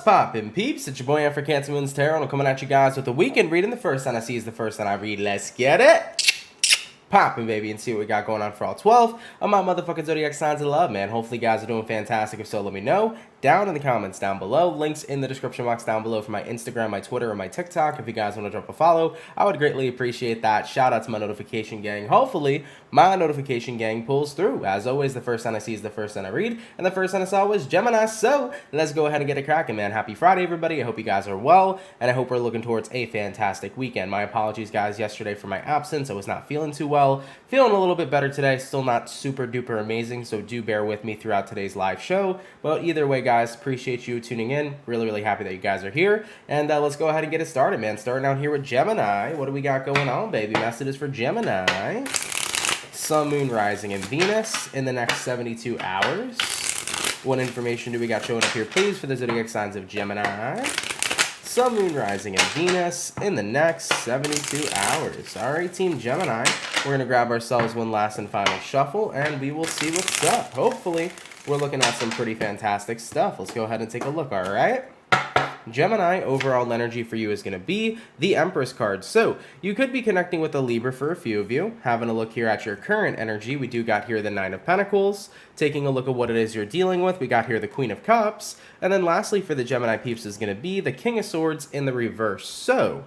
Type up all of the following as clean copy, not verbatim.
poppin', peeps? It's your boy for CancerMoonsTarot, and I'm coming at you guys with a weekend reading. The first sign I see is the first sign I read. Let's get it poppin', baby, and see what we got going on for all 12 of my motherfucking zodiac signs of love, man. Hopefully, you guys are doing fantastic. If so, let me know down in the comments down below. Links in the description box down below for my Instagram, my Twitter, or my TikTok. If you guys want to drop a follow, I would greatly appreciate that. Shout out to my notification gang. Hopefully, my notification gang pulls through. As always, the first sign I see is the first sign I read, and the first sign I saw was Gemini. So let's go ahead and get it cracking, man. Happy Friday, everybody. I hope you guys are well, and I hope we're looking towards a fantastic weekend. My apologies, guys, yesterday for my absence. I was not feeling too well. Feeling a little bit better today. Still not super duper amazing, so do bear with me throughout today's live show. But either way, guys, appreciate you tuning in. Really happy that you guys are here. And let's go ahead and get it started, man. Starting out here with Gemini. What do we got going on, baby? Messages for Gemini. Sun, Moon, Rising, and Venus in the next 72 hours. What information do we got showing up here, please, for the zodiac signs of Gemini? Sun, Moon, Rising, and Venus in the next 72 hours. All right, Team Gemini, we're going to grab ourselves one last and final shuffle, and we will see what's up. Hopefully, we're looking at some pretty fantastic stuff. Let's go ahead and take a look, all right? Gemini, overall energy for you is going to be the Empress card. So you could be connecting with a Libra for a few of you. Having a look here at your current energy, we do got here the Nine of Pentacles. Taking a look at what it is you're dealing with, we got here the Queen of Cups. And then lastly for the Gemini peeps is going to be the King of Swords in the reverse. So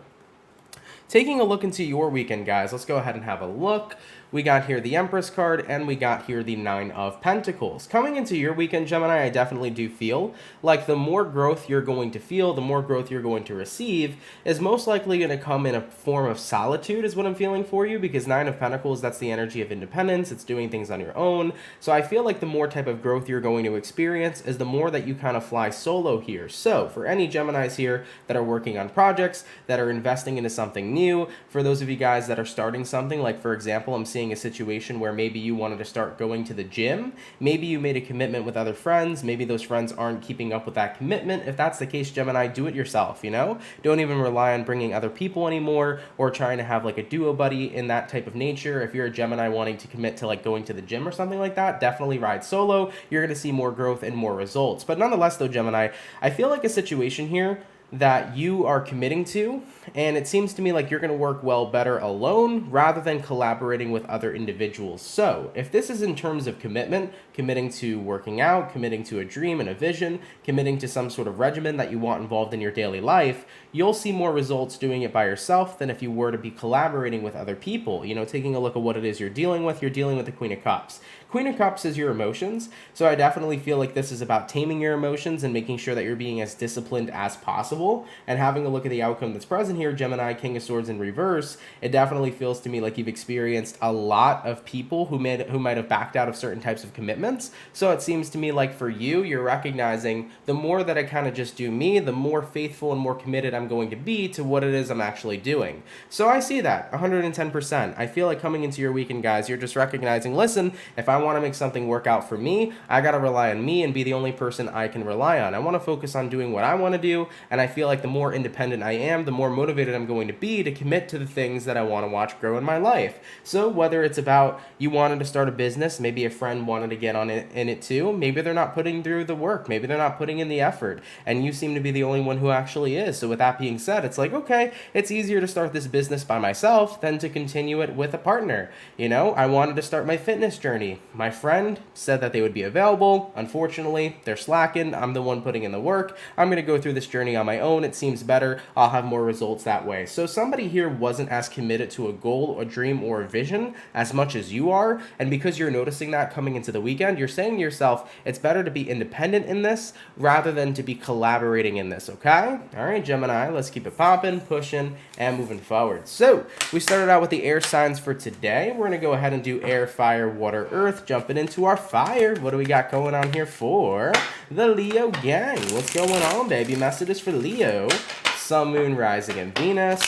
taking a look into your weekend, guys, let's go ahead and have a look. We got here the Empress card, and we got here the Nine of Pentacles. Coming into your weekend, Gemini, I definitely do feel like the more growth you're going to feel, the more growth you're going to receive, is most likely going to come in a form of solitude, is what I'm feeling for you, because Nine of Pentacles, that's the energy of independence. It's doing things on your own. So I feel like the more type of growth you're going to experience is the more that you kind of fly solo here. So for any Geminis here that are working on projects, that are investing into something new, for those of you guys that are starting something, like for example, I'm seeing a situation where maybe you wanted to start going to the gym, maybe you made a commitment with other friends, maybe those friends aren't keeping up with that commitment. If that's the case, Gemini, do it yourself, you know? Don't even rely on bringing other people anymore or trying to have like a duo buddy in that type of nature. If you're a Gemini wanting to commit to like going to the gym or something like that, definitely ride solo. You're going to see more growth and more results. But nonetheless though, Gemini, I feel like a situation here that you are committing to, and it seems to me like you're going to work well better alone rather than collaborating with other individuals. So if this is in terms of commitment, committing to working out, committing to a dream and a vision, committing to some sort of regimen that you want involved in your daily life, you'll see more results doing it by yourself than if you were to be collaborating with other people. You know, taking a look at what it is you're dealing with the Queen of Cups. Queen of Cups is your emotions, so I definitely feel like this is about taming your emotions and making sure that you're being as disciplined as possible, and having a look at the outcome that's present here, Gemini, King of Swords in reverse. It definitely feels to me like you've experienced a lot of people who might have backed out of certain types of commitments, so it seems to me like for you, you're recognizing the more that I kind of just do me, the more faithful and more committed I'm going to be to what it is I'm actually doing. So I see that 110%. I feel like coming into your weekend, guys, you're just recognizing, listen, if I want to make something work out for me, I got to rely on me and be the only person I can rely on. I want to focus on doing what I want to do, and I feel like the more independent I am, the more motivated I'm going to be to commit to the things that I want to watch grow in my life. So whether it's about you wanted to start a business, maybe a friend wanted to get on it in it too, maybe they're not putting through the work, maybe they're not putting in the effort, and you seem to be the only one who actually is. So with that being said, it's like, okay, it's easier to start this business by myself than to continue it with a partner. You know, I wanted to start my fitness journey. My friend said that they would be available. Unfortunately, they're slacking. I'm the one putting in the work. I'm going to go through this journey on my own. It seems better. I'll have more results that way. So somebody here wasn't as committed to a goal, a dream, or a vision as much as you are. And because you're noticing that coming into the weekend, you're saying to yourself, it's better to be independent in this rather than to be collaborating in this, okay? All right, Gemini, let's keep it popping, pushing, and moving forward. So we started out with the air signs for today. We're going to go ahead and do air, fire, water, earth, jumping into our fire. What do we got going on here for the Leo gang? What's going on, baby? Messages for Leo. Sun, Moon, Rising, and Venus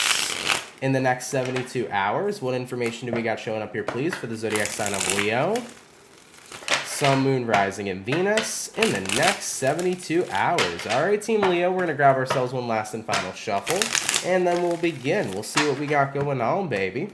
in the next 72 hours. What information do we got showing up here, please, for the zodiac sign of Leo? Sun, Moon, Rising, and Venus in the next 72 hours. All right, Team Leo, we're going to grab ourselves one last and final shuffle, and then we'll begin. We'll see what we got going on, baby.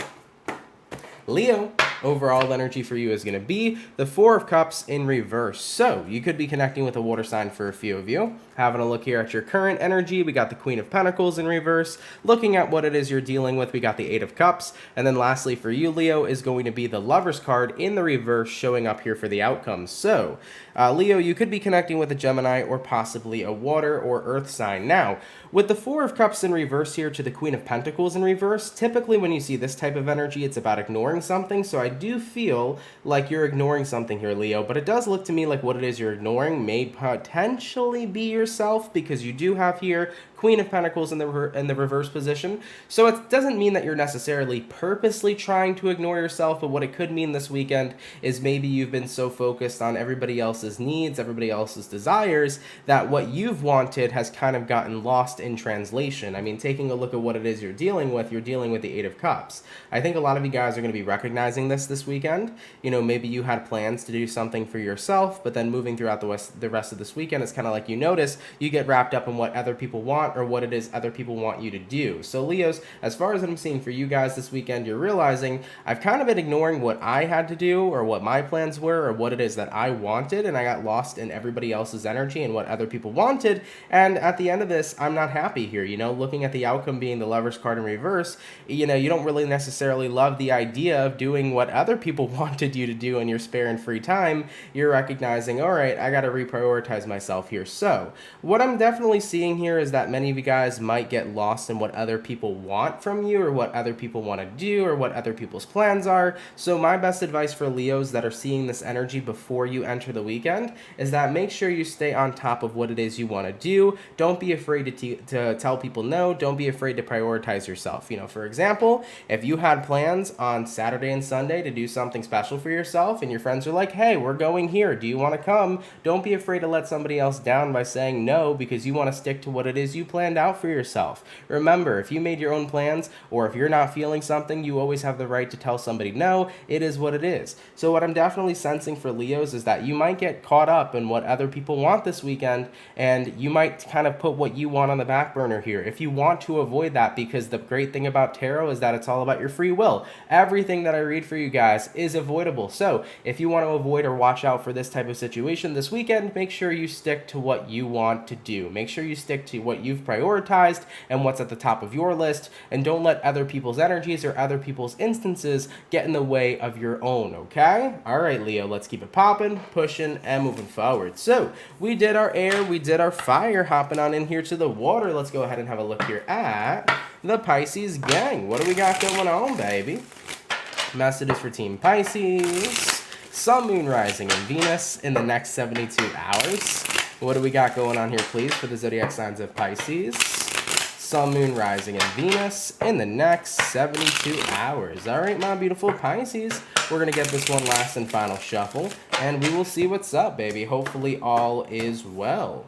Leo, Overall energy for you is going to be the Four of Cups in reverse. So you could be connecting with a water sign for a few of you. Having a look here at your current energy, we got the Queen of Pentacles in reverse. Looking at what it is you're dealing with, we got the Eight of Cups. And then lastly for you, Leo, is going to be the Lover's card in the reverse showing up here for the outcomes. So Leo, you could be connecting with a Gemini or possibly a water or earth sign. Now, with the Four of Cups in reverse here to the Queen of Pentacles in reverse, typically when you see this type of energy, it's about ignoring something. So I do feel like you're ignoring something here, Leo, but it does look to me like what it is you're ignoring may potentially be yourself, because you do have here Queen of Pentacles in the reverse position. So it doesn't mean that you're necessarily purposely trying to ignore yourself, but what it could mean this weekend is maybe you've been so focused on everybody else's needs, everybody else's desires, that what you've wanted has kind of gotten lost in translation. I mean, taking a look at what it is you're dealing with the Eight of Cups. I think a lot of you guys are going to be recognizing this weekend. You know, maybe you had plans to do something for yourself, but then moving throughout the rest of this weekend, it's kind of like you notice you get wrapped up in what other people want or what it is other people want you to do. So Leos, as far as I'm seeing for you guys this weekend, you're realizing I've kind of been ignoring what I had to do or what my plans were or what it is that I wanted, and I got lost in everybody else's energy and what other people wanted. And at the end of this, I'm not happy here. You know, looking at the outcome being the Lover's card in reverse, you know, you don't really necessarily love the idea of doing what other people wanted you to do in your spare and free time. You're recognizing, all right, I got to reprioritize myself here. So what I'm definitely seeing here is that many of you guys might get lost in what other people want from you or what other people want to do or what other people's plans are. So my best advice for Leos that are seeing this energy before you enter the weekend is that make sure you stay on top of what it is you want to do. Don't be afraid to tell people no. Don't be afraid to prioritize yourself. You know, for example, if you had plans on Saturday and Sunday to do something special for yourself and your friends are like, hey, we're going here, do you want to come? Don't be afraid to let somebody else down by saying no, because you want to stick to what it is you planned out for yourself. Remember, if you made your own plans or if you're not feeling something, you always have the right to tell somebody no. It is what it is. So what I'm definitely sensing for Leos is that you might get caught up in what other people want this weekend, and you might kind of put what you want on the back burner here. If you want to avoid that, because the great thing about tarot is that it's all about your free will. Everything that I read for you guys is avoidable. So if you want to avoid or watch out for this type of situation this weekend, make sure you stick to what you want to do. Make sure you stick to what you've prioritized and what's at the top of your list, and don't let other people's energies or other people's instances get in the way of your own, okay? All right, Leo, let's keep it popping, pushing, and moving forward. So we did our air, we did our fire, hopping on in here to the water. Let's go ahead and have a look here at the Pisces gang. What do we got going on, baby? Messages for Team Pisces. Sun, Moon, Rising, and Venus in the next 72 hours. What do we got going on here, please, for the zodiac signs of Pisces? Sun, Moon, Rising, and Venus in the next 72 hours. All right, my beautiful Pisces. We're going to get this one last and final shuffle, and we will see what's up, baby. Hopefully all is well.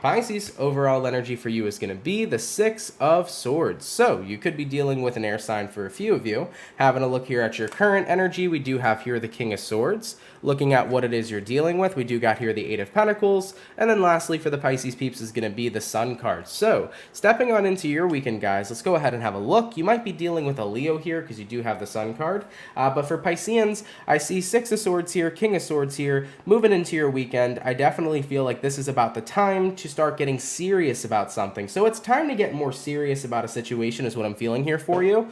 Pisces, overall energy for you is going to be the Six of Swords. So you could be dealing with an air sign for a few of you. Having a look here at your current energy, we do have here the King of Swords. Looking at what it is you're dealing with, we do got here the Eight of Pentacles. And then lastly for the Pisces peeps is going to be the Sun card. So stepping on into your weekend, guys, let's go ahead and have a look. You might be dealing with a Leo here because you do have the Sun card. But for Pisceans, I see Six of Swords here, King of Swords here. Moving into your weekend, I definitely feel like this is about the time to start getting serious about something. So it's time to get more serious about a situation is what I'm feeling here for you.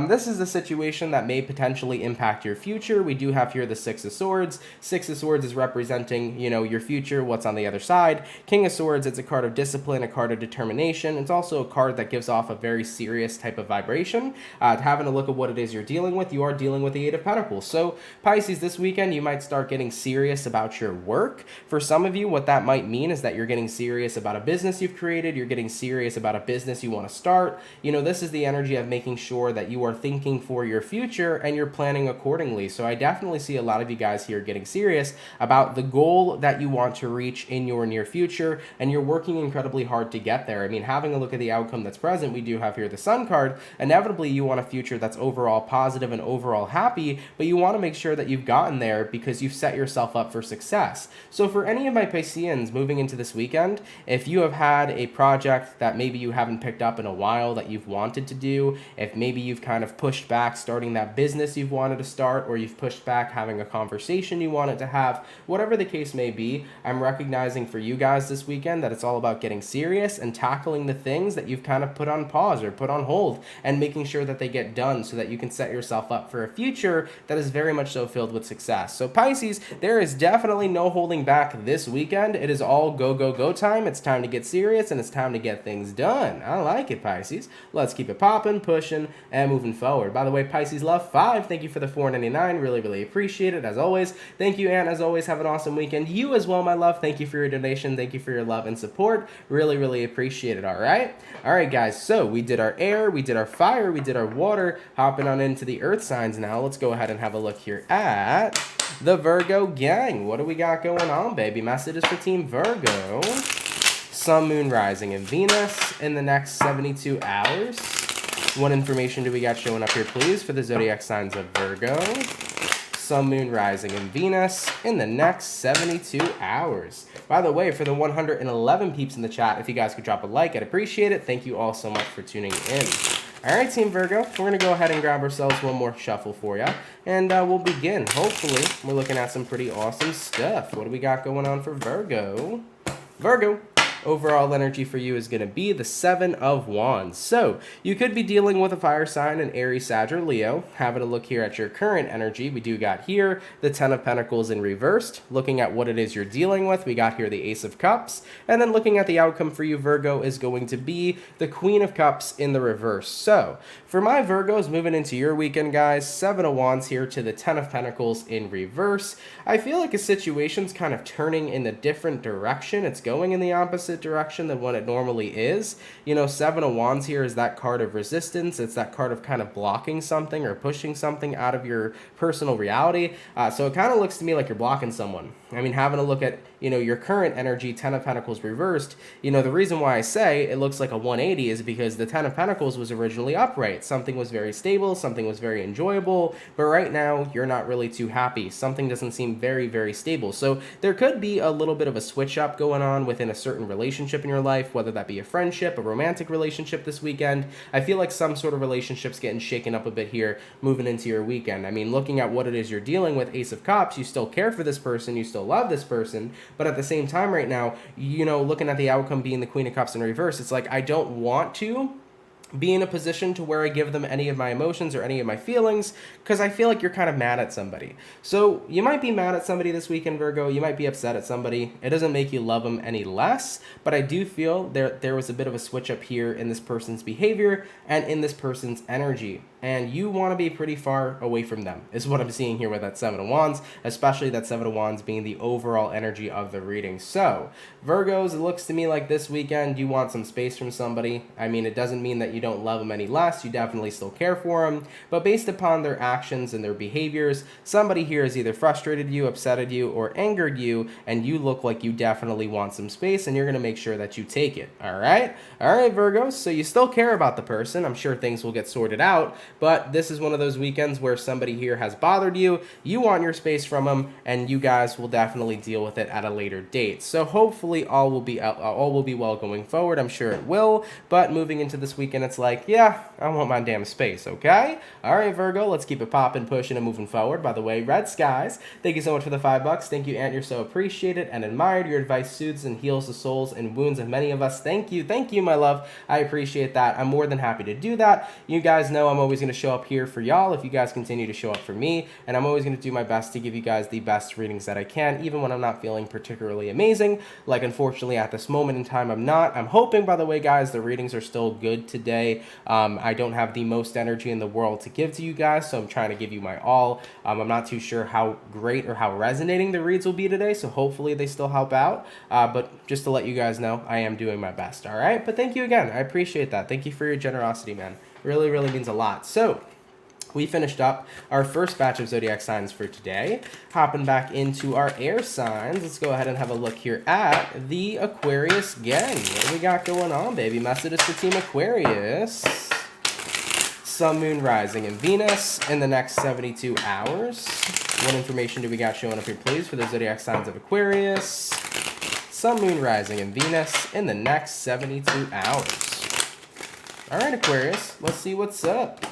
This is a situation that may potentially impact your future. We do have here the Six of Swords. Six of Swords is representing, you know, your future, what's on the other side. King of Swords, it's a card of discipline, a card of determination. It's also a card that gives off a very serious type of vibration. Having a look at what it is you're dealing with, you are dealing with the Eight of Pentacles. So Pisces, this weekend, you might start getting serious about your work. For some of you, what that might mean is that you're getting serious about a business you've created, you're getting serious about a business you want to start. You know, this is the energy of making sure that you are thinking for your future and you're planning accordingly. So I definitely see a lot of you guys here getting serious about the goal that you want to reach in your near future, and you're working incredibly hard to get there. I mean, having a look at the outcome that's present, we do have here the Sun card. Inevitably, you want a future that's overall positive and overall happy, but you want to make sure that you've gotten there because you've set yourself up for success. So for any of my Pisceans moving into this weekend, If you have had a project that maybe you haven't picked up in a while that you've wanted to do, if maybe you've kind of pushed back starting that business you've wanted to start, or you've pushed back having a conversation you wanted to have, whatever the case may be, I'm recognizing for you guys this weekend that it's all about getting serious and tackling the things that you've kind of put on pause or put on hold and making sure that they get done so that you can set yourself up for a future that is very much so filled with success. So Pisces, there is definitely no holding back this weekend. It is all go, go, go time. It's time to get serious and it's time to get things done. I like it, Pisces. Let's keep it popping, pushing, and moving forward. By the way, Pisces Love 5, thank you for the $4.99. Really, really appreciate it, as always. Thank you, and as always, have an awesome weekend. You as well, my love. Thank you for your donation. Thank you for your love and support. Really, really appreciate it, all right? All right, guys, so we did our air, we did our fire, we did our water. Hopping on into the earth signs now. Let's go ahead and have a look here at the Virgo gang. What do we got going on, baby? Messages for Team Virgo. Sun, Moon, Rising, and Venus in the next 72 hours. What information do we got showing up here, please, for the zodiac signs of Virgo? Sun, Moon, Rising, and Venus in the next 72 hours. By the way, for the 111 peeps in the chat, if you guys could drop a like, I'd appreciate it. Thank you all so much for tuning in. All right, Team Virgo, we're going to go ahead and grab ourselves one more shuffle for you, and we'll begin. Hopefully, we're looking at some pretty awesome stuff. What do we got going on for Virgo? Virgo. Overall energy for you is going to be the 7 of Wands. So you could be dealing with a fire sign, an Aries, Sag, or Leo. Having a look here at your current energy, we do got here the 10 of Pentacles in reversed. Looking at what it is you're dealing with, we got here the Ace of Cups. And then looking at the outcome for you, Virgo, is going to be the Queen of Cups in the reverse. So for my Virgos moving into your weekend, guys, 7 of Wands here to the 10 of Pentacles in reverse. I feel like a situation's kind of turning in a different direction. It's going in the opposite direction than what it normally is. You know, 7 of Wands here is that card of resistance. It's that card of kind of blocking something or pushing something out of your personal reality. So it kind of looks to me like you're blocking someone. I mean, having a look at, you know, your current energy, 10 of Pentacles reversed, you know, the reason why I say it looks like a 180 is because the 10 of Pentacles was originally upright. Something was very stable, something was very enjoyable, but right now you're not really too happy. Something doesn't seem very, very stable. So there could be a little bit of a switch up going on within a certain relationship in your life, whether that be a friendship, a romantic relationship this weekend. I feel like some sort of relationship's getting shaken up a bit here moving into your weekend. I mean, looking at what it is you're dealing with, Ace of Cups, you still care for this person, you still love this person, but at the same time right now, you know, looking at the outcome being the Queen of Cups in reverse, it's like I don't want to be in a position to where I give them any of my emotions or any of my feelings, because I feel like you're kind of mad at somebody. So you might be mad at somebody this weekend, Virgo. You might be upset at somebody. It doesn't make you love them any less, but I do feel there was a bit of a switch up here in this person's behavior and in this person's energy. And you want to be pretty far away from them, is what I'm seeing here with that 7 of Wands, especially that 7 of Wands being the overall energy of the reading. So, Virgos, it looks to me like this weekend you want some space from somebody. I mean, it doesn't mean that you don't love them any less. You definitely still care for them. But based upon their actions and their behaviors, somebody here has either frustrated you, upsetted you, or angered you, and you look like you definitely want some space, and you're going to make sure that you take it. All right? All right, Virgos, so you still care about the person. I'm sure things will get sorted out. But this is one of those weekends where somebody here has bothered you, you want your space from them, and you guys will definitely deal with it at a later date. So hopefully all will be well going forward. I'm sure it will. But moving into this weekend, it's like, yeah, I want my damn space, okay? All right, Virgo, let's keep it popping, pushing, and moving forward. By the way, Red Skies, thank you so much for the $5. Thank you, Aunt. You're so appreciated and admired. Your advice soothes and heals the souls and wounds of many of us. Thank you, my love. I appreciate that. I'm more than happy to do that. You guys know I'm always going to show up here for y'all if you guys continue to show up for me, and I'm always going to do my best to give you guys the best readings that I can, even when I'm not feeling particularly amazing. Like, unfortunately, at this moment in time, I'm not. I'm hoping, by the way, guys, the readings are still good today. I don't have the most energy in the world to give to you guys, so I'm trying to give you my all. I'm not too sure how great or how resonating the reads will be today, so hopefully they still help out. But just to let you guys know, I am doing my best, all right? But thank you again. I appreciate that. Thank you for your generosity, man. Really, really means a lot. So, we finished up our first batch of zodiac signs for today. Hopping back into our air signs, let's go ahead and have a look here at the Aquarius gang. What do we got going on, baby? Messages for Team Aquarius. Sun, Moon, Rising, and Venus in the next 72 hours. What information do we got showing up here, please, for the zodiac signs of Aquarius? Sun, Moon, Rising, and Venus in the next 72 hours. All right, Aquarius, let's see what's up.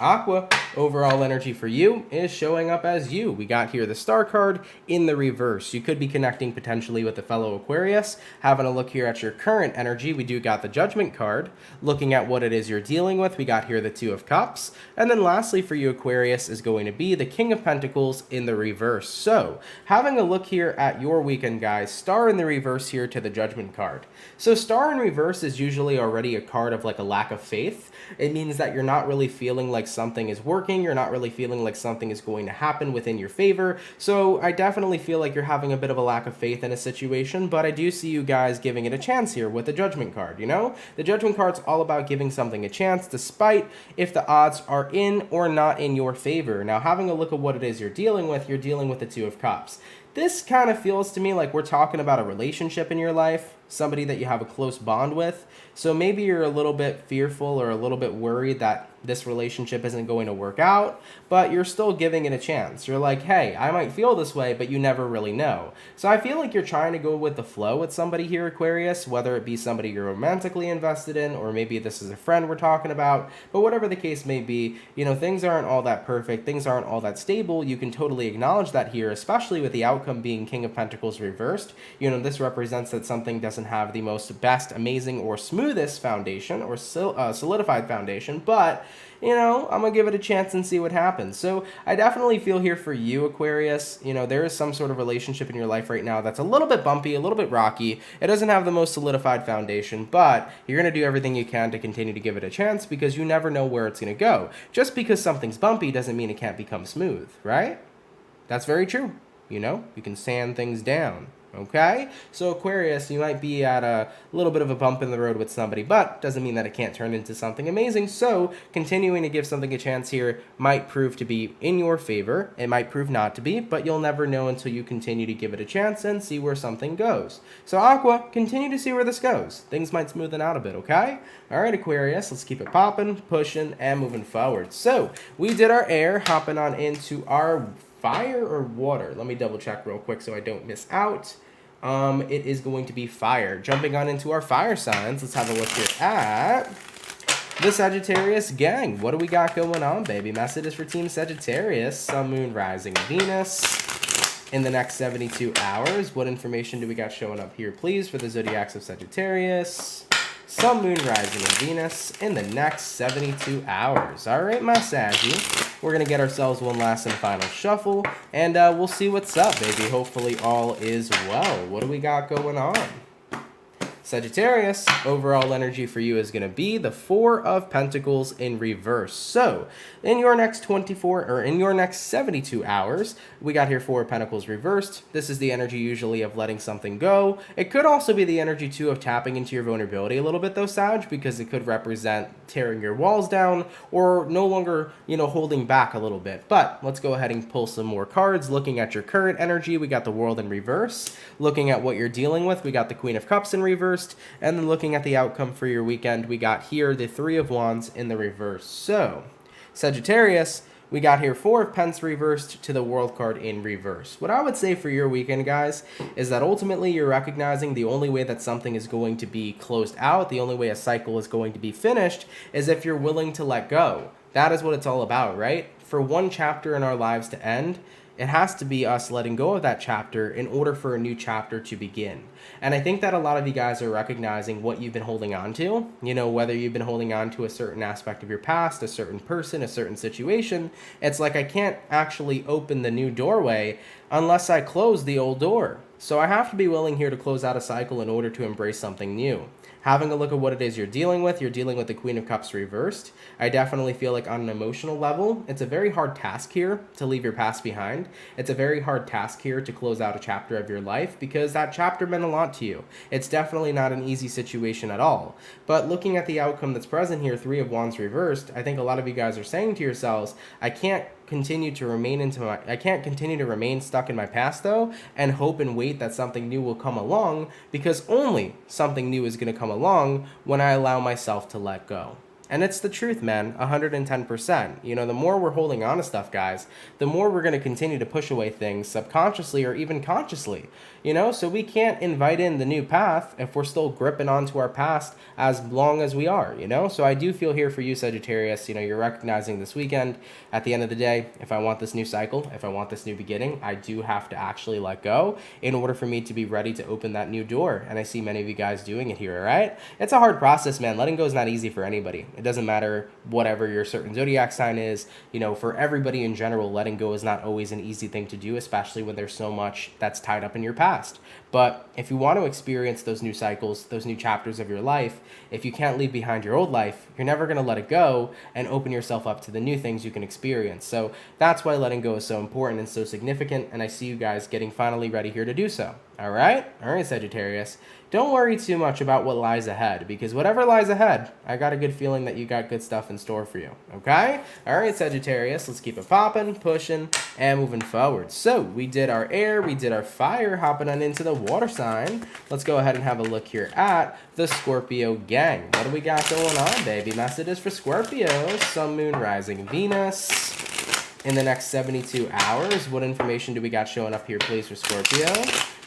Aqua, overall energy for you is showing up as you. We got here the Star card in the reverse. You could be connecting potentially with a fellow Aquarius. Having a look here at your current energy, we do got the Judgment card. Looking at what it is you're dealing with, we got here the Two of Cups. And then lastly for you, Aquarius, is going to be the King of Pentacles in the reverse. So, having a look here at your weekend, guys, Star in the reverse here to the Judgment card. So Star in reverse is usually already a card of like a lack of faith. It means that you're not really feeling like something is working. You're not really feeling like something is going to happen within your favor. So I definitely feel like you're having a bit of a lack of faith in a situation, but I do see you guys giving it a chance here with the Judgment card, you know? The Judgment card's all about giving something a chance, despite if the odds are in or not in your favor. Now, having a look at what it is you're dealing with the Two of Cups. This kind of feels to me like we're talking about a relationship in your life, somebody that you have a close bond with. So maybe you're a little bit fearful or a little bit worried that this relationship isn't going to work out, but you're still giving it a chance. You're like, hey, I might feel this way, but you never really know. So I feel like you're trying to go with the flow with somebody here, Aquarius, whether it be somebody you're romantically invested in, or maybe this is a friend we're talking about, but whatever the case may be, you know, things aren't all that perfect, things aren't all that stable. You can totally acknowledge that here, especially with the outcome being King of Pentacles reversed. You know, this represents that something doesn't have the most best, amazing, or smoothest foundation, or solidified foundation, but you know, I'm going to give it a chance and see what happens. So I definitely feel here for you, Aquarius. You know, there is some sort of relationship in your life right now that's a little bit bumpy, a little bit rocky. It doesn't have the most solidified foundation, but you're going to do everything you can to continue to give it a chance because you never know where it's going to go. Just because something's bumpy doesn't mean it can't become smooth, right? That's very true. You know, you can sand things down. Okay, so Aquarius, you might be at a little bit of a bump in the road with somebody, but doesn't mean that it can't turn into something amazing. So continuing to give something a chance here might prove to be in your favor. It might prove not to be, but you'll never know until you continue to give it a chance and see where something goes. So Aqua, continue to see where this goes. Things might smoothen out a bit, okay? All right, Aquarius, let's keep it popping, pushing, and moving forward. So we did our air, hopping on into our fire or water. Let me double check real quick so I don't miss out. It is going to be fire. Jumping on into our fire signs, let's have a look here at the Sagittarius gang. What do we got going on, baby? Messages for Team Sagittarius, Sun, Moon, Rising, Venus in the next 72 hours. What information do we got showing up here, please, for the zodiacs of Sagittarius, Sun, Moon, Rising, and Venus in the next 72 hours. All right, my Saggy. We're going to get ourselves one last and final shuffle, and we'll see what's up, baby. Hopefully all is well. What do we got going on? Sagittarius, overall energy for you is going to be the Four of Pentacles in reverse. So, in your next 72 hours, we got here Four of Pentacles reversed. This is the energy usually of letting something go. It could also be the energy, too, of tapping into your vulnerability a little bit, though, Sag, because it could represent tearing your walls down or no longer, you know, holding back a little bit. But let's go ahead and pull some more cards. Looking at your current energy, we got the World in reverse. Looking at what you're dealing with, we got the Queen of Cups in reverse. And then looking at the outcome for your weekend, we got here the Three of Wands in the reverse. So, Sagittarius, we got here Four of Pence reversed to the World card in reverse. What I would say for your weekend, guys, is that ultimately you're recognizing the only way that something is going to be closed out, the only way a cycle is going to be finished, is if you're willing to let go. That is what it's all about, right? For one chapter in our lives to end, it has to be us letting go of that chapter in order for a new chapter to begin. And I think that a lot of you guys are recognizing what you've been holding on to. You know, whether you've been holding on to a certain aspect of your past, a certain person, a certain situation. It's like I can't actually open the new doorway unless I close the old door. So I have to be willing here to close out a cycle in order to embrace something new. Having a look at what it is you're dealing with the Queen of Cups reversed. I definitely feel like on an emotional level, it's a very hard task here to leave your past behind. It's a very hard task here to close out a chapter of your life because that chapter meant a lot to you. It's definitely not an easy situation at all. But looking at the outcome that's present here, Three of Wands reversed, I think a lot of you guys are saying to yourselves, I can't continue to remain stuck in my past though and hope and wait that something new will come along, because only something new is going to come along when I allow myself to let go. And it's the truth, man, 110%. You know, the more we're holding on to stuff, guys, the more we're going to continue to push away things subconsciously or even consciously. You know, so we can't invite in the new path if we're still gripping onto our past as long as we are, you know? So I do feel here for you, Sagittarius. You know, you're recognizing this weekend, at the end of the day, if I want this new cycle, if I want this new beginning, I do have to actually let go in order for me to be ready to open that new door. And I see many of you guys doing it here, all right? It's a hard process, man. Letting go is not easy for anybody. It doesn't matter whatever your certain zodiac sign is. You know, for everybody in general, letting go is not always an easy thing to do, especially when there's so much that's tied up in your past. But if you want to experience those new cycles, those new chapters of your life, if you can't leave behind your old life, you're never going to let it go and open yourself up to the new things you can experience. So that's why letting go is so important and so significant, and I see you guys getting finally ready here to do so. All right, Sagittarius. Don't worry too much about what lies ahead, because whatever lies ahead, I got a good feeling that you got good stuff in store for you, okay? All right, Sagittarius, let's keep it popping, pushing, and moving forward. So we did our air, we did our fire, hopping on into the water sign. Let's go ahead and have a look here at the Scorpio gang. What do we got going on, baby? Messages for Scorpio, Sun, Moon, Rising, Venus. In the next 72 hours, what information do we got showing up here, please, for Scorpio?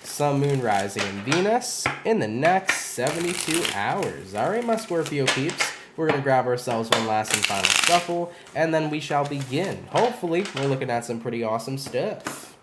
Sun, Moon, Rising, and Venus in the next 72 hours. All right, my Scorpio peeps. We're going to grab ourselves one last and final shuffle, and then we shall begin. Hopefully, we're looking at some pretty awesome stuff.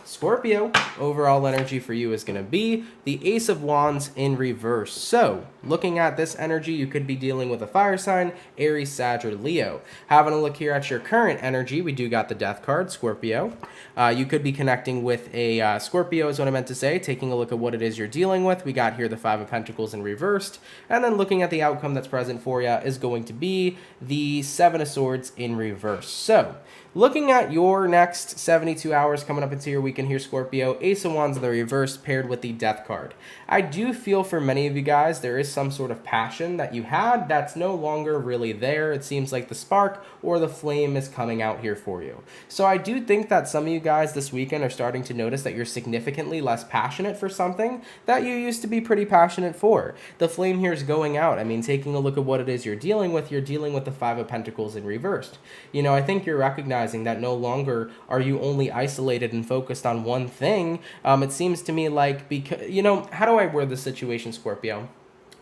Scorpio, overall energy for you is going to be the Ace of Wands in reverse. So, looking at this energy, you could be dealing with a fire sign, Aries, Sag, or Leo. Having a look here at your current energy, we do got the Death card, Scorpio. You could be connecting with a Scorpio is what I meant to say, taking a look at what it is you're dealing with. We got here the Five of Pentacles in reversed. And then looking at the outcome that's present for you is going to be the Seven of Swords in reverse. So, looking at your next 72 hours coming up into your weekend here, Scorpio, Ace of Wands in the reverse paired with the Death card. I do feel for many of you guys there is some sort of passion that you had that's no longer really there. It seems like the spark or the flame is coming out here for you. So I do think that some of you guys this weekend are starting to notice that you're significantly less passionate for something that you used to be pretty passionate for. The flame here is going out. I mean, taking a look at what it is you're dealing with the Five of Pentacles in reversed. You know, I think you're recognizing that no longer are you only isolated and focused on one thing. It seems to me like, because, you know, how do I word the situation, Scorpio?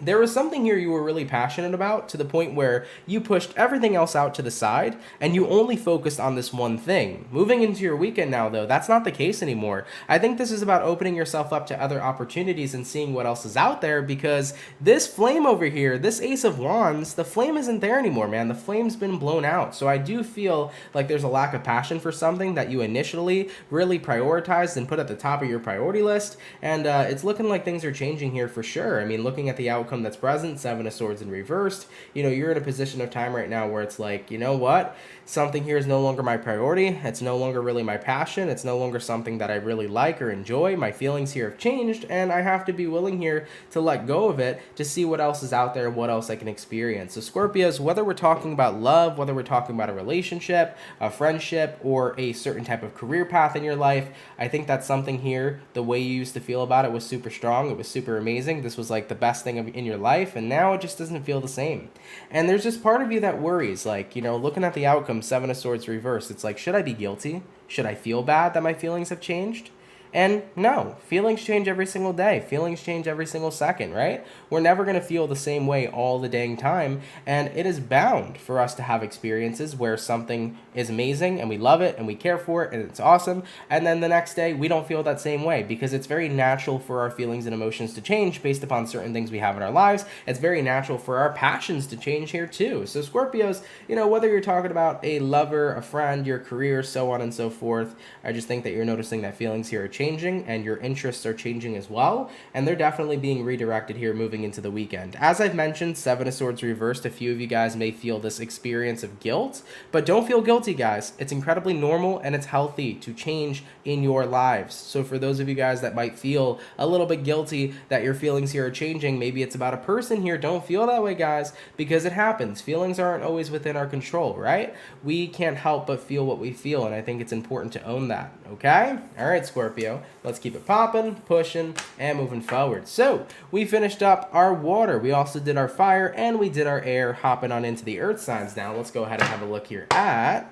There was something here you were really passionate about to the point where you pushed everything else out to the side and you only focused on this one thing. Moving into your weekend now, though, that's not the case anymore. I think this is about opening yourself up to other opportunities and seeing what else is out there, because this flame over here, this Ace of Wands, the flame isn't there anymore, man. The flame's been blown out. So I do feel like there's a lack of passion for something that you initially really prioritized and put at the top of your priority list. And it's looking like things are changing here for sure. I mean, looking at the outcome that's present, Seven of Swords in reversed, you know, you're in a position of time right now where it's like, you know what, something here is no longer my priority, it's no longer really my passion, it's no longer something that I really like or enjoy, my feelings here have changed, and I have to be willing here to let go of it to see what else is out there, what else I can experience. So Scorpios, whether we're talking about love, whether we're talking about a relationship, a friendship, or a certain type of career path in your life, I think that's something here, the way you used to feel about it was super strong, it was super amazing, this was like the best thing in your life, and now it just doesn't feel the same. And there's just part of you that worries, like, you know, looking at the outcome, Seven of Swords reversed, it's like, should I be guilty? Should I feel bad that my feelings have changed? And no, feelings change every single day. Feelings change every single second, right? We're never going to feel the same way all the dang time. And it is bound for us to have experiences where something is amazing and we love it and we care for it and it's awesome. And then the next day we don't feel that same way, because it's very natural for our feelings and emotions to change based upon certain things we have in our lives. It's very natural for our passions to change here too. So Scorpios, you know, whether you're talking about a lover, a friend, your career, so on and so forth, I just think that you're noticing that feelings here are changing and your interests are changing as well, and they're definitely being redirected here moving into the weekend. As I've mentioned, Seven of Swords reversed, a few of you guys may feel this experience of guilt, but don't feel guilty, guys. It's incredibly normal and it's healthy to change in your lives. So for those of you guys that might feel a little bit guilty that your feelings here are changing, maybe it's about a person here, don't feel that way, guys, because it happens. Feelings aren't always within our control, right? We can't help but feel what we feel, and I think it's important to own that, okay? All right, Scorpio, let's keep it popping, pushing, and moving forward. So we finished up our water. We also did our fire, and we did our air, hopping on into the earth signs. Now let's go ahead and have a look here at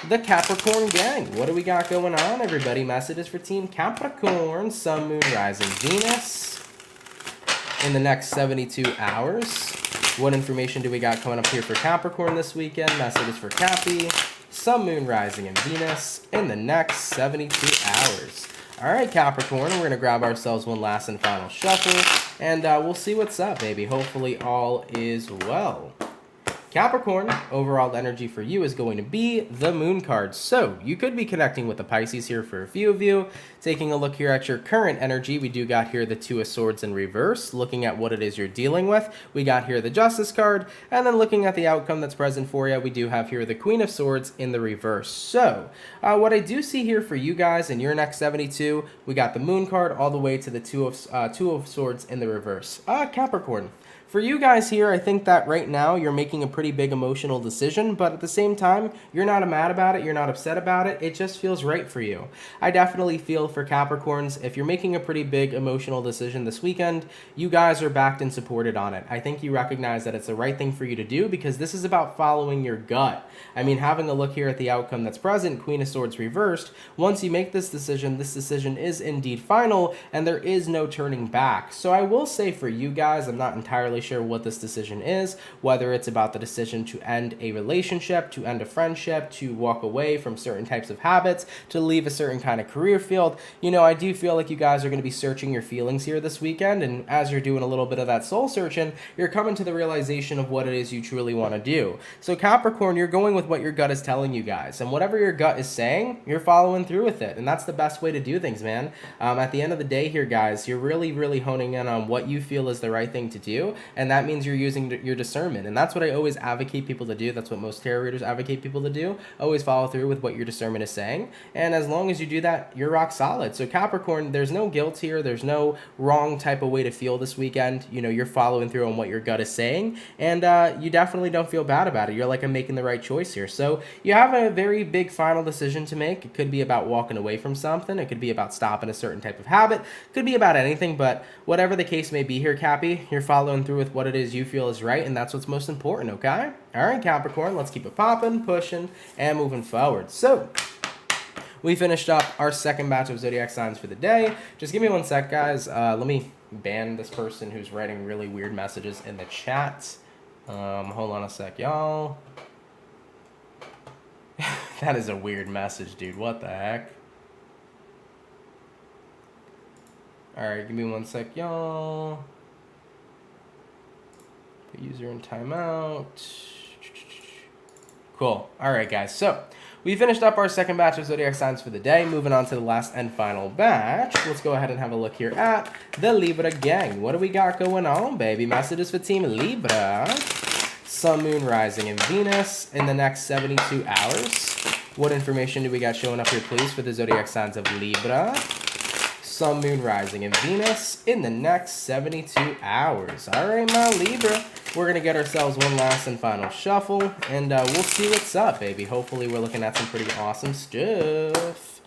the Capricorn gang. What do we got going on, everybody? Messages for Team Capricorn, Sun, Moon, Rising, Venus in the next 72 hours. What information do we got coming up here for Capricorn this weekend? Messages for Cappy, Sun, Moon, Rising, and Venus in the next 72 hours. All right, Capricorn, we're going to grab ourselves one last and final shuffle, and we'll see what's up, baby. Hopefully all is well. Capricorn, overall energy for you is going to be the Moon card. So you could be connecting with the Pisces here for a few of you. Taking a look here at your current energy, we do got here the Two of Swords in reverse. Looking at what it is you're dealing with, we got here the Justice card. And then looking at the outcome that's present for you, we do have here the Queen of Swords in the reverse. So what I do see here for you guys in your next 72, we got the Moon card all the way to the Two of Swords in the reverse. Capricorn. For you guys here, I think that right now you're making a pretty big emotional decision, but at the same time, you're not mad about it, you're not upset about it, it just feels right for you. I definitely feel for Capricorns, if you're making a pretty big emotional decision this weekend, you guys are backed and supported on it. I think you recognize that it's the right thing for you to do because this is about following your gut. I mean, having a look here at the outcome that's present, Queen of Swords reversed, once you make this decision is indeed final, and there is no turning back. So I will say for you guys, I'm not entirely sure what this decision is, whether it's about the decision to end a relationship, to end a friendship, to walk away from certain types of habits, to leave a certain kind of career field. You know, I do feel like you guys are going to be searching your feelings here this weekend, and as you're doing a little bit of that soul searching, you're coming to the realization of what it is you truly want to do. So Capricorn, you're going with what your gut is telling you guys, and whatever your gut is saying, you're following through with it, and that's the best way to do things, man. At the end of the day here, guys, you're really honing in on what you feel is the right thing to do, and that means you're using your discernment, and that's what I always advocate people to do. That's what most tarot readers advocate people to do. Always follow through with what your discernment is saying, and as long as you do that, you're rock solid. So Capricorn, there's no guilt here, there's no wrong type of way to feel this weekend. You know, you're following through on what your gut is saying, and you definitely don't feel bad about it. You're like, I'm making the right choice here. So you have a very big final decision to make. It could be about walking away from something, it could be about stopping a certain type of habit, it could be about anything, but whatever the case may be here, Cappy, you're following through with what it is you feel is right, and that's what's most important, okay? All right, Capricorn, let's keep it popping, pushing, and moving forward. So we finished up our second batch of zodiac signs for the day. Just give me one sec, guys. Let me ban this person who's writing really weird messages in the chat. Hold on a sec, y'all. That is a weird message, dude. What the heck? All right, give me one sec, y'all. Put user in timeout. Cool. All right, guys. So we finished up our second batch of zodiac signs for the day. Moving on to the last and final batch. Let's go ahead and have a look here at the Libra gang. What do we got going on, baby? Messages for Team Libra. Sun, Moon, Rising, and Venus in the next 72 hours. What information do we got showing up here, please, for the zodiac signs of Libra? Sun, Moon, Rising, and Venus in the next 72 hours. All right, my Libra. We're going to get ourselves one last and final shuffle, and we'll see what's up, baby. Hopefully, we're looking at some pretty awesome stuff.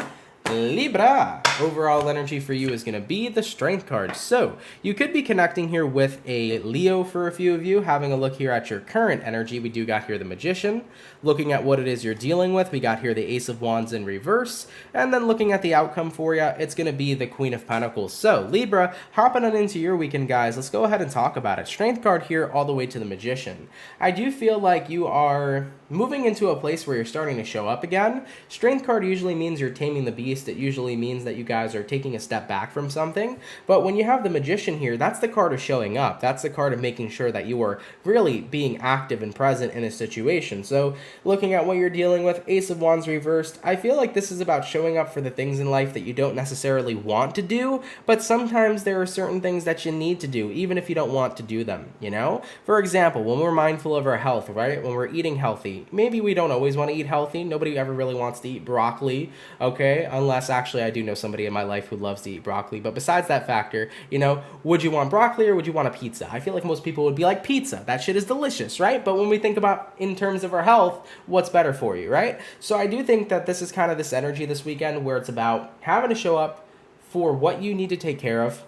Libra, overall energy for you is going to be the Strength card. So you could be connecting here with a Leo for a few of you. Having a look here at your current energy, we do got here the Magician. Looking at what it is you're dealing with, we got here the Ace of Wands in reverse. And then looking at the outcome for you, it's going to be the Queen of Pentacles. So Libra, hopping on into your weekend, guys, let's go ahead and talk about it. Strength card here all the way to the Magician. I do feel like you are moving into a place where you're starting to show up again. Strength card usually means you're taming the beast. It usually means that you guys are taking a step back from something. But when you have the Magician here, that's the card of showing up. That's the card of making sure that you are really being active and present in a situation. So looking at what you're dealing with, Ace of Wands reversed, I feel like this is about showing up for the things in life that you don't necessarily want to do, but sometimes there are certain things that you need to do, even if you don't want to do them, you know? For example, when we're mindful of our health, right? When we're eating healthy, maybe we don't always want to eat healthy. Nobody ever really wants to eat broccoli, okay? Unless unless actually I do know somebody in my life who loves to eat broccoli. But besides that factor, you know, would you want broccoli or would you want a pizza? I feel like most people would be like pizza. That shit is delicious, right? But when we think about in terms of our health, what's better for you, right? So I do think that this is kind of this energy this weekend where it's about having to show up for what you need to take care of.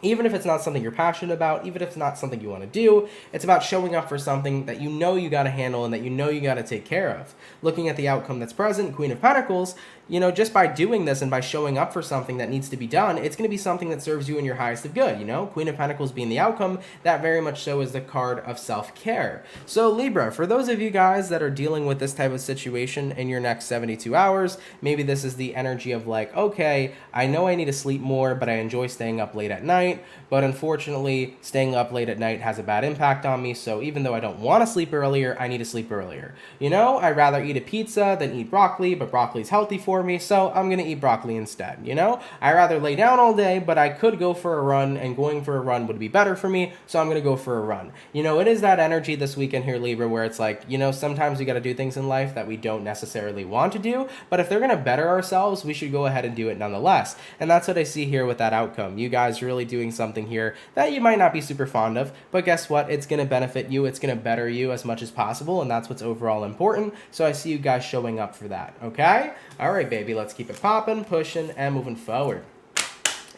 Even if it's not something you're passionate about, even if it's not something you want to do, it's about showing up for something that you know you got to handle and that you know you got to take care of. Looking at the outcome that's present, Queen of Pentacles, you know, just by doing this and by showing up for something that needs to be done, it's going to be something that serves you in your highest of good, you know? Queen of Pentacles being the outcome, that very much so is the card of self-care. So Libra, for those of you guys that are dealing with this type of situation in your next 72 hours, maybe this is the energy of like, okay, I know I need to sleep more, but I enjoy staying up late at night, but unfortunately, staying up late at night has a bad impact on me, so even though I don't want to sleep earlier, I need to sleep earlier. You know, I'd rather eat a pizza than eat broccoli, but broccoli's healthy for me, so I'm gonna eat broccoli instead, you know? I'd rather lay down all day, but I could go for a run, and going for a run would be better for me, so I'm gonna go for a run. You know, it is that energy this weekend here, Libra, where it's like, you know, sometimes we gotta do things in life that we don't necessarily want to do, but if they're gonna better ourselves, we should go ahead and do it nonetheless. And that's what I see here with that outcome. You guys really doing something here that you might not be super fond of, but guess what? It's gonna benefit you, it's gonna better you as much as possible, and that's what's overall important. So I see you guys showing up for that, okay? All right, baby, let's keep it popping, pushing, and moving forward.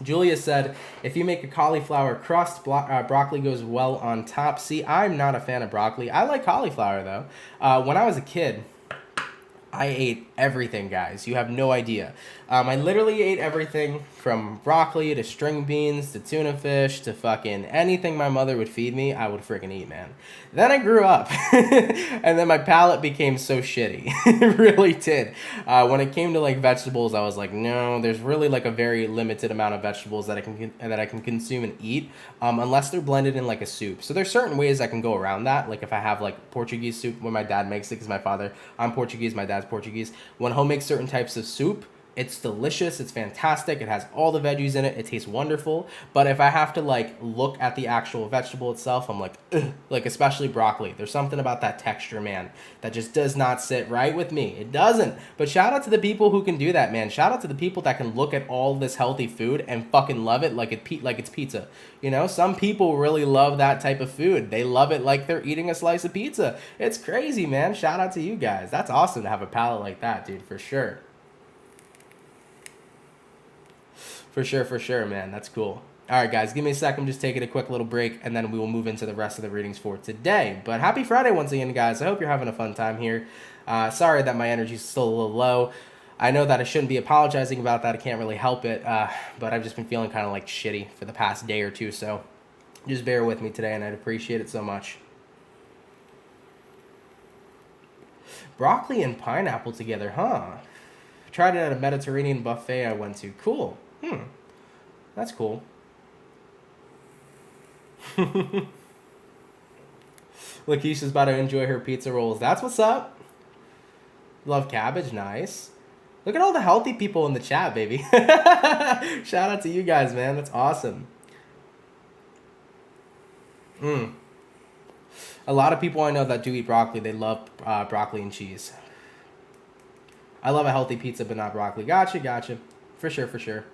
Julia said, if you make a cauliflower crust, broccoli goes well on top. See, I'm not a fan of broccoli. I like cauliflower, though. When I was a kid, I ate everything, guys. You have no idea. I literally ate everything from broccoli to string beans to tuna fish to fucking anything my mother would feed me, I would freaking eat, man. Then I grew up, and then my palate became so shitty. It really did. When it came to like vegetables, I was like, no, there's really like a very limited amount of vegetables that I can consume and eat, unless they're blended in like a soup. So there's certain ways I can go around that. Like if I have like Portuguese soup when my dad makes it, because I'm Portuguese, my dad's Portuguese. When he'll make certain types of soup, it's delicious, it's fantastic, it has all the veggies in it, it tastes wonderful. But if I have to like look at the actual vegetable itself, I'm like, ugh. Like especially broccoli. There's something about that texture, man, that just does not sit right with me. It doesn't. But shout out to the people who can do that, man. Shout out to the people that can look at all this healthy food and fucking love it like it's pizza. You know, some people really love that type of food. They love it like they're eating a slice of pizza. It's crazy, man. Shout out to you guys. That's awesome to have a palate like that, dude, for sure. For sure, man. That's cool. All right, guys, give me a sec. I'm just taking a quick little break, and then we will move into the rest of the readings for today. But happy Friday once again, guys. I hope you're having a fun time here. Sorry that my energy's still a little low. I know that I shouldn't be apologizing about that. I can't really help it, but I've just been feeling kind of like shitty for the past day or two, so just bear with me today, and I'd appreciate it so much. Broccoli and pineapple together, huh? Tried it at a Mediterranean buffet I went to. Cool. That's cool. Lakeisha's about to enjoy her pizza rolls. That's what's up. Love cabbage. Nice. Look at all the healthy people in the chat, baby. Shout out to you guys, man. That's awesome. A lot of people I know that do eat broccoli, they love broccoli and cheese. I love a healthy pizza, but not broccoli. Gotcha. For sure.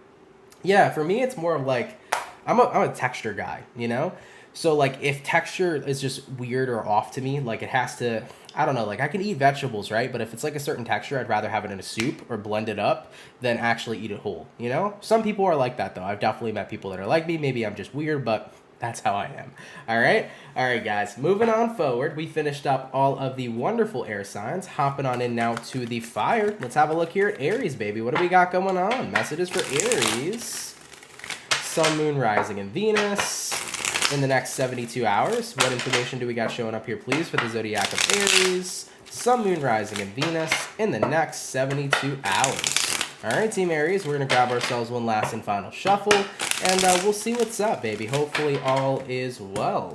Yeah, for me, it's more of like, I'm a texture guy, you know? So, like, if texture is just weird or off to me, like, it has to, I don't know, like, I can eat vegetables, right? But if it's, like, a certain texture, I'd rather have it in a soup or blend it up than actually eat it whole, you know? Some people are like that, though. I've definitely met people that are like me. Maybe I'm just weird, but that's how I am. All right, guys, moving on forward. We finished up all of the wonderful air signs. Hopping on in now to the fire. Let's have a look here at Aries, baby. What do we got going on? Messages for Aries. Sun, Moon, Rising, and Venus in the next 72 hours. What information do we got showing up here, please, for the Zodiac of Aries? Sun, Moon, Rising, and Venus in the next 72 hours. All right, Team Aries, we're going to grab ourselves one last and final shuffle, and we'll see what's up, baby. Hopefully all is well.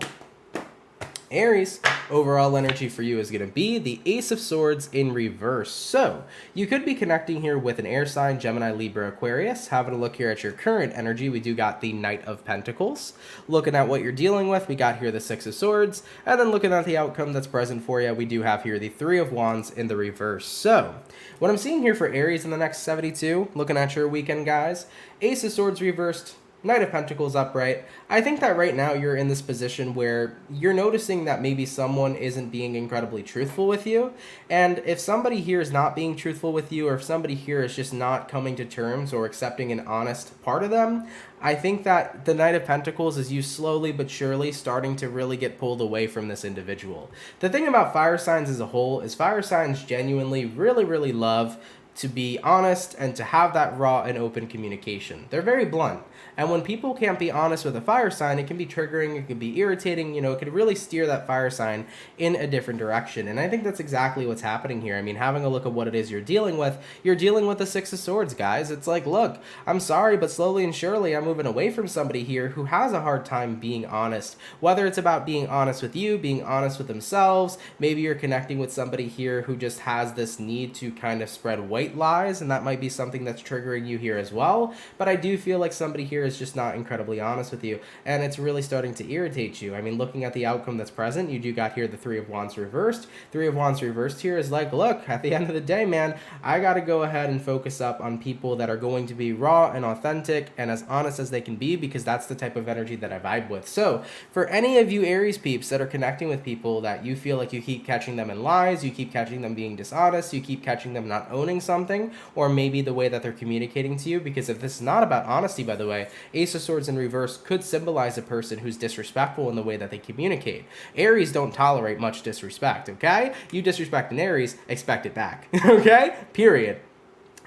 Aries, overall energy for you is going to be the Ace of Swords in reverse. So, you could be connecting here with an air sign, Gemini, Libra, Aquarius. Having a look here at your current energy, we do got the Knight of Pentacles. Looking at what you're dealing with, we got here the Six of Swords. And then looking at the outcome that's present for you, we do have here the Three of Wands in the reverse. So, what I'm seeing here for Aries in the next 72, looking at your weekend, guys, Ace of Swords reversed, Knight of Pentacles upright. I think that right now you're in this position where you're noticing that maybe someone isn't being incredibly truthful with you. And if somebody here is not being truthful with you, or if somebody here is just not coming to terms or accepting an honest part of them, I think that the Knight of Pentacles is you slowly but surely starting to really get pulled away from this individual. The thing about fire signs as a whole is fire signs genuinely really love to be honest and to have that raw and open communication. They're very blunt. And when people can't be honest with a fire sign, it can be triggering, it can be irritating, you know, it could really steer that fire sign in a different direction. And I think that's exactly what's happening here. I mean, having a look at what it is you're dealing with the Six of Swords, guys. It's like, look, I'm sorry, but slowly and surely I'm moving away from somebody here who has a hard time being honest. Whether it's about being honest with you, being honest with themselves, maybe you're connecting with somebody here who just has this need to kind of spread white lies, and that might be something that's triggering you here as well. But I do feel like somebody here is just not incredibly honest with you, and it's really starting to irritate you. I mean, looking at the outcome that's present, you do got here the Three of Wands reversed. Three of Wands reversed here is like, look, at the end of the day, man, I gotta go ahead and focus up on people that are going to be raw and authentic and as honest as they can be, because that's the type of energy that I vibe with. So for any of you Aries peeps that are connecting with people that you feel like you keep catching them in lies, you keep catching them being dishonest, you keep catching them not owning something, or maybe the way that they're communicating to you, because if this is not about honesty, by the way, Ace of Swords in reverse could symbolize a person who's disrespectful in the way that they communicate. Aries don't tolerate much disrespect, okay? You disrespect an Aries, expect it back, okay? Period.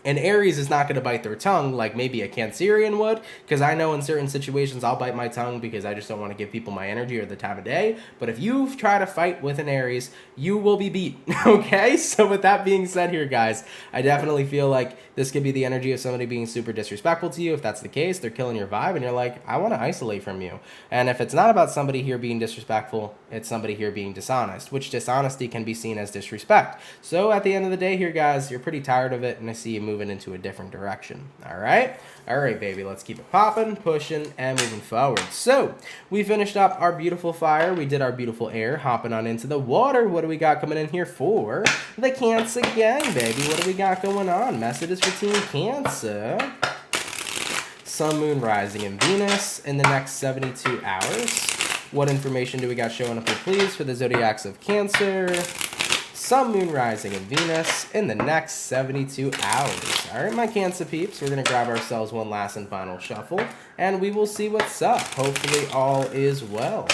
And Aries is not going to bite their tongue like maybe a Cancerian would, because I know in certain situations I'll bite my tongue because I just don't want to give people my energy or the time of day. But if you try to fight with an Aries, you will be beat, okay? So with that being said here, guys, I definitely feel like this could be the energy of somebody being super disrespectful to you. If that's the case, they're killing your vibe and you're like, I want to isolate from you. And if it's not about somebody here being disrespectful, it's somebody here being dishonest, which dishonesty can be seen as disrespect. So at the end of the day here, guys, you're pretty tired of it, and I see you moving into a different direction. All right, baby, let's keep it popping, pushing, and moving forward. So we finished up our beautiful fire, we did our beautiful air, hopping on into the water. What do we got coming in here for the Cancer gang, baby? What do we got going on? Messages for Team Cancer. Sun, Moon, Rising, and Venus in the next 72 hours. What information do we got showing up here, please, for the zodiacs of Cancer, Sun, Moon, Rising, and Venus in the next 72 hours? All right, my Cancer peeps, we're going to grab ourselves one last and final shuffle, and we will see what's up. Hopefully all is well.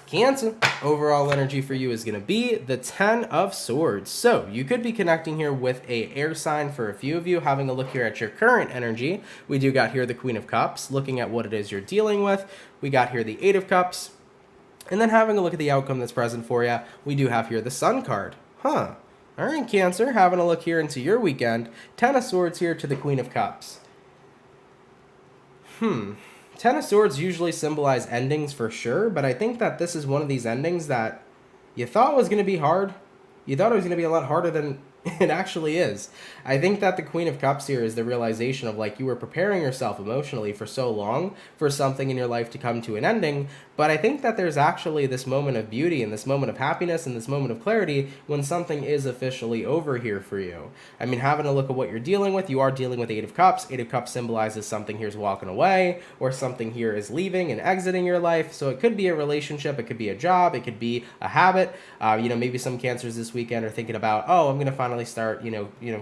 Cancer, overall energy for you is going to be the Ten of Swords. So you could be connecting here with a air sign for a few of you. Having a look here at your current energy, we do got here the Queen of Cups. Looking at what it is you're dealing with, we got here the Eight of Cups. And then having a look at the outcome that's present for you, we do have here the Sun card. All right, Cancer, having a look here into your weekend, Ten of Swords here to the Queen of Cups. Ten of Swords usually symbolize endings for sure, but I think that this is one of these endings that you thought was going to be hard. You thought it was going to be a lot harder than it actually is. I think that the Queen of Cups here is the realization of, like, you were preparing yourself emotionally for so long for something in your life to come to an ending, but I think that there's actually this moment of beauty and this moment of happiness and this moment of clarity when something is officially over here for you. I mean, having a look at what you're dealing with, you are dealing with Eight of Cups. Eight of Cups symbolizes something here's walking away, or something here is leaving and exiting your life. So it could be a relationship, it could be a job, it could be a habit. Maybe some Cancers this weekend are thinking about, oh, I'm going to finally start,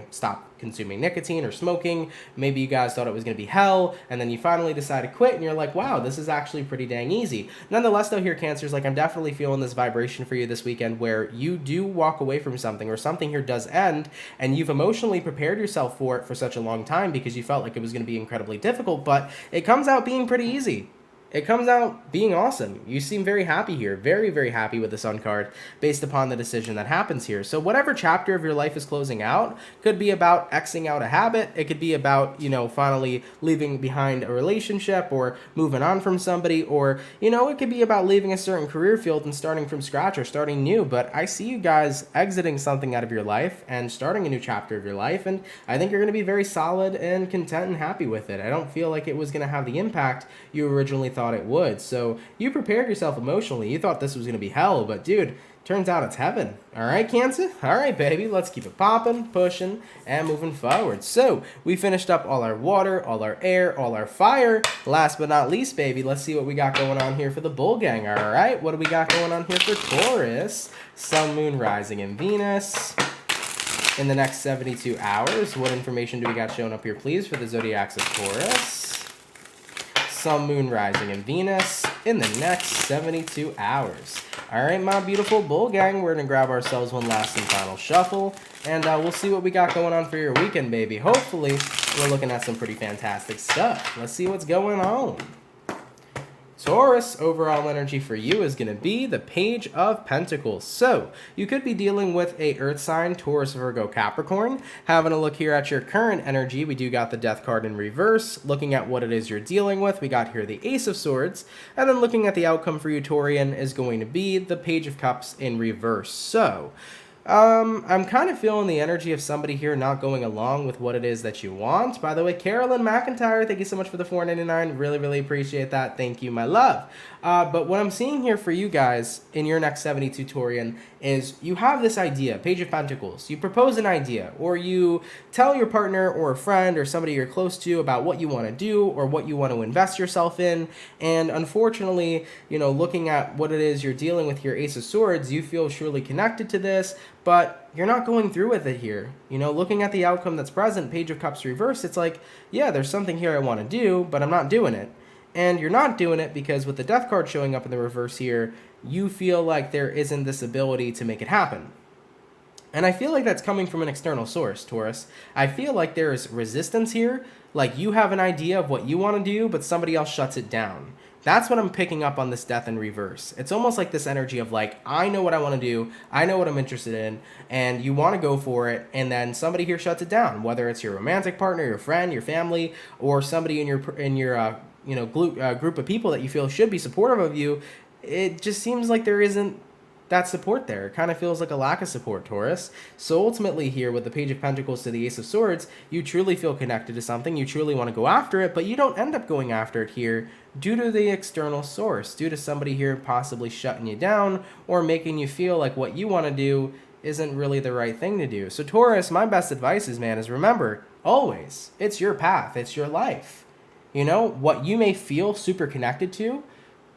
stop consuming nicotine or smoking. Maybe you guys thought it was going to be hell, and then you finally decide to quit, and you're like, wow, this is actually pretty dang easy. Nonetheless, though, here, Cancers, like, I'm definitely feeling this vibration for you this weekend where you do walk away from something, or something here does end, and you've emotionally prepared yourself for it for such a long time because you felt like it was going to be incredibly difficult, but it comes out being pretty easy. it comes out being awesome. You seem very happy here, very, very happy with the Sun card based upon the decision that happens here. So whatever chapter of your life is closing out could be about Xing out a habit. It could be about, finally leaving behind a relationship or moving on from somebody, or, it could be about leaving a certain career field and starting from scratch or starting new. But I see you guys exiting something out of your life and starting a new chapter of your life. And I think you're going to be very solid and content and happy with it. I don't feel like it was going to have the impact you originally thought it would. So you prepared yourself emotionally. You thought this was going to be hell, but dude, turns out it's heaven. All right, Cancer? All right, baby. Let's keep it popping, pushing, and moving forward. So we finished up all our water, all our air, all our fire. Last but not least, baby, let's see what we got going on here for the bull gang. All right, what do we got going on here for Taurus? Sun, Moon, Rising, and Venus. In the next 72 hours, what information do we got showing up here, please, for the zodiacs of Taurus? Sun, Moon, Rising, and Venus in the next 72 hours. All right, my beautiful bull gang, we're going to grab ourselves one last and final shuffle, and we'll see what we got going on for your weekend, baby. Hopefully, we're looking at some pretty fantastic stuff. Let's see what's going on. Taurus, overall energy for you is going to be the Page of Pentacles. So, you could be dealing with a Earth sign, Taurus, Virgo, Capricorn. Having a look here at your current energy, we do got the Death card in reverse. Looking at what it is you're dealing with, we got here the Ace of Swords. And then looking at the outcome for you, Taurian, is going to be the Page of Cups in reverse. So, I'm kind of feeling the energy of somebody here not going along with what it is that you want. By the way, Carolyn McIntyre, thank you so much for the $4.99. Really, really appreciate that. Thank you, my love. But what I'm seeing here for you guys in your next 72 Taurian is you have this idea, Page of Pentacles. You propose an idea, or you tell your partner or a friend or somebody you're close to about what you want to do or what you want to invest yourself in. And unfortunately, looking at what it is you're dealing with here, Ace of Swords, you feel surely connected to this, but you're not going through with it here. Looking at the outcome that's present, Page of Cups reverse, it's like, yeah, there's something here I want to do, but I'm not doing it. And you're not doing it because with the Death card showing up in the reverse here, you feel like there isn't this ability to make it happen. And I feel like that's coming from an external source, Taurus. I feel like there is resistance here, like you have an idea of what you want to do, but somebody else shuts it down. That's what I'm picking up on this Death in reverse. It's almost like this energy of like, I know what I want to do, I know what I'm interested in, and you want to go for it, and then somebody here shuts it down, whether it's your romantic partner, your friend, your family, or somebody in your group of people that you feel should be supportive of you. It just seems like there isn't that support there. It kind of feels like a lack of support, Taurus. So ultimately here with the Page of Pentacles to the Ace of Swords, you truly feel connected to something, you truly want to go after it, but you don't end up going after it here due to the external source, due to somebody here possibly shutting you down or making you feel like what you want to do isn't really the right thing to do. So Taurus, my best advice is, man, is remember, always, it's your path, it's your life. What you may feel super connected to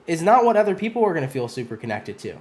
is not what other people are going to feel super connected to.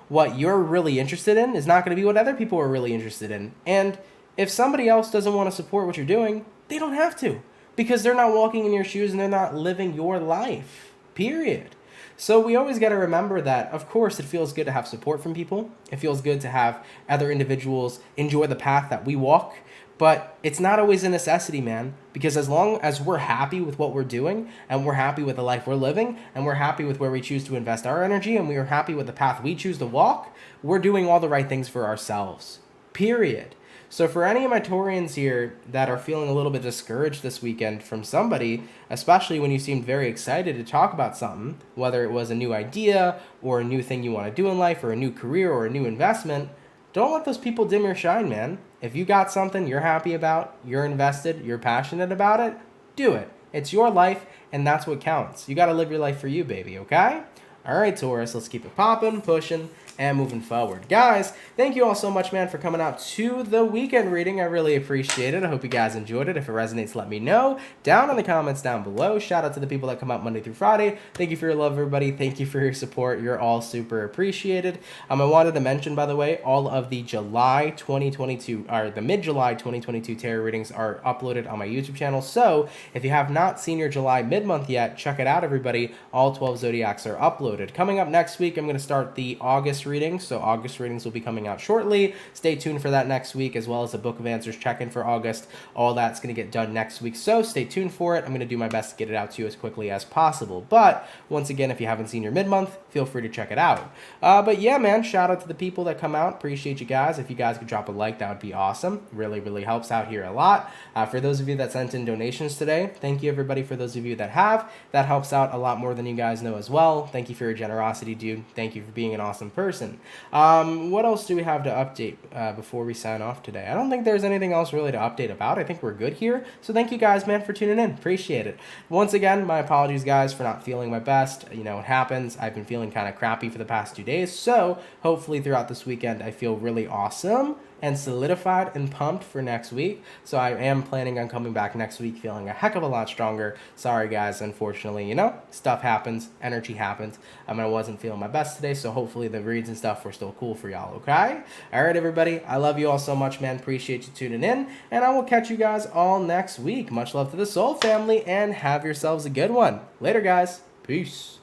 What you're really interested in is not going to be what other people are really interested in. And if somebody else doesn't want to support what you're doing, they don't have to, because they're not walking in your shoes and they're not living your life, period. So we always got to remember that, of course, it feels good to have support from people. It feels good to have other individuals enjoy the path that we walk. But it's not always a necessity, man, because as long as we're happy with what we're doing and we're happy with the life we're living and we're happy with where we choose to invest our energy and we are happy with the path we choose to walk, we're doing all the right things for ourselves, period. So for any of my Taurians here that are feeling a little bit discouraged this weekend from somebody, especially when you seemed very excited to talk about something, whether it was a new idea or a new thing you want to do in life or a new career or a new investment, don't let those people dim your shine, man. If you got something you're happy about, you're invested, you're passionate about it, do it. It's your life, and that's what counts. You got to live your life for you, baby, okay? All right, Taurus, let's keep it popping, pushing, and moving forward. Guys, thank you all so much, man, for coming out to the weekend reading. I really appreciate it. I hope you guys enjoyed it. If it resonates, let me know down in the comments down below. Shout out to the people that come out Monday through Friday. Thank you for your love, everybody. Thank you for your support. You're all super appreciated. I wanted to mention, by the way, all of the July 2022, or the mid-July 2022 tarot readings are uploaded on my YouTube channel. So if you have not seen your July mid-month yet, check it out, everybody. All 12 zodiacs are uploaded. uploaded. Coming up next week, I'm going to start the August readings. So August readings will be coming out shortly. Stay tuned for that next week, as well as a Book of Answers check-in for August. All that's going to get done next week, so stay tuned for it. I'm going to do my best to get it out to you as quickly as possible. But once again, if you haven't seen your mid-month, feel free to check it out. But yeah, man, shout out to the people that come out. Appreciate you guys. If you guys could drop a like, that would be awesome. Really, really helps out here a lot. For those of you that sent in donations today, thank you everybody. For those of you that have, that helps out a lot more than you guys know as well. Thank you for your generosity, dude. Thank you for being an awesome person. What else do we have to update before we sign off today? I don't think there's anything else really to update about. I think we're good here. So thank you guys, man, for tuning in. Appreciate it. Once again, my apologies, guys, for not feeling my best. You know, it happens. I've been feeling kind of crappy for the past 2 days. So hopefully throughout this weekend, I feel really awesome and solidified and pumped for next week. So I am planning on coming back next week feeling a heck of a lot stronger. Sorry guys, unfortunately, you know, stuff happens, energy happens. I wasn't feeling my best today, so hopefully the reads and stuff were still cool for y'all, okay? All right, everybody, I love you all so much, man. Appreciate you tuning in, and I will catch you guys all next week. Much love to the Soul family, and have yourselves a good one. Later, guys. Peace.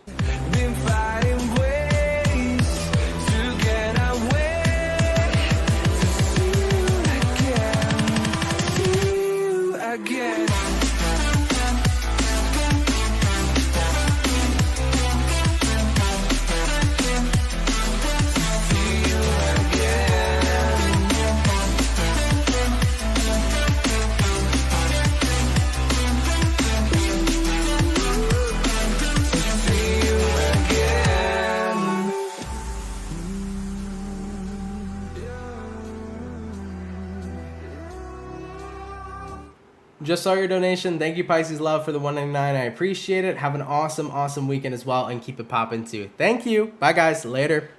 Just saw your donation. Thank you, Pisces Love, for the $1.99. I appreciate it. Have an awesome, awesome weekend as well, and keep it poppin' too. Thank you. Bye, guys. Later.